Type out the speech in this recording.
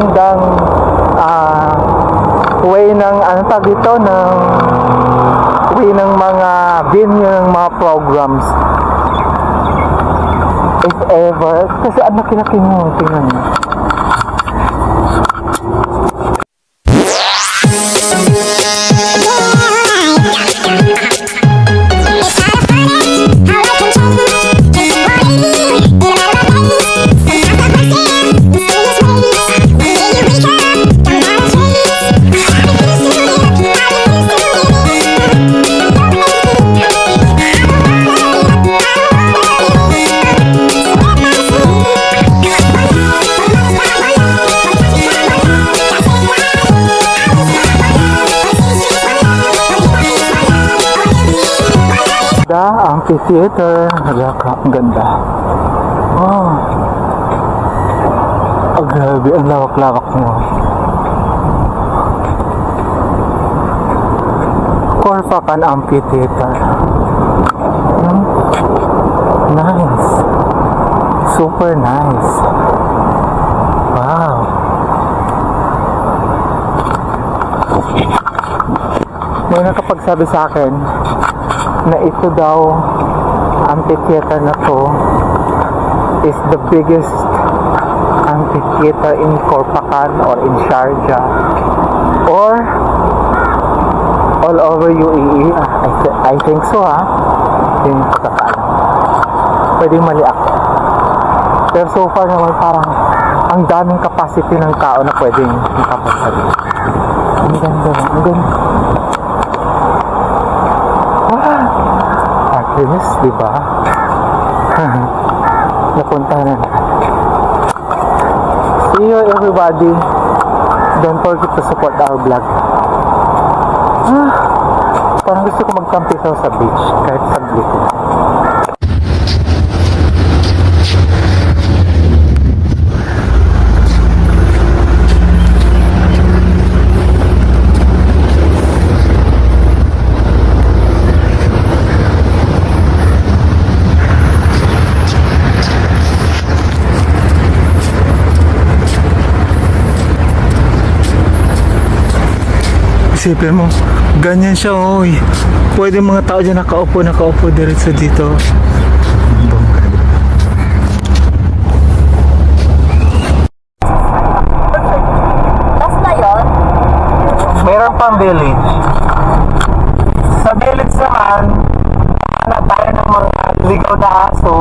Magandang way ng ano tag dito ng way ng mga venue ng mga programs, if ever, kasi ang laki-laki mo, tingnan mo. Amphitheater, ang ganda. Oh, grabe, ang lawak-lawak mo. Corfacan Amphitheater. Nice. Super nice. Wow. May nakapagsabi sa akin na ito daw amphitheater na to is the biggest amphitheater in Corpacan or in Sharjah or all over UAE. I think so, ha? Yung pagkakaalam. Pwedeng mali ako. Pero so far naman parang ang daming capacity ng tao na pwedeng makapagsabi. Ang ganda. Ang ganda. Yes, diba? Napunta na. See you everybody. Don't forget to support our vlog. Parang gusto ko magtampisaw sa beach kahit saglit. Isipin mo, ganyan siya, oy. Pwede mga tao dyan nakaupo diretso dito. Tapos na yun? Meron pang village. Sa village naman, hanap tayo ng mga ligaw na aso.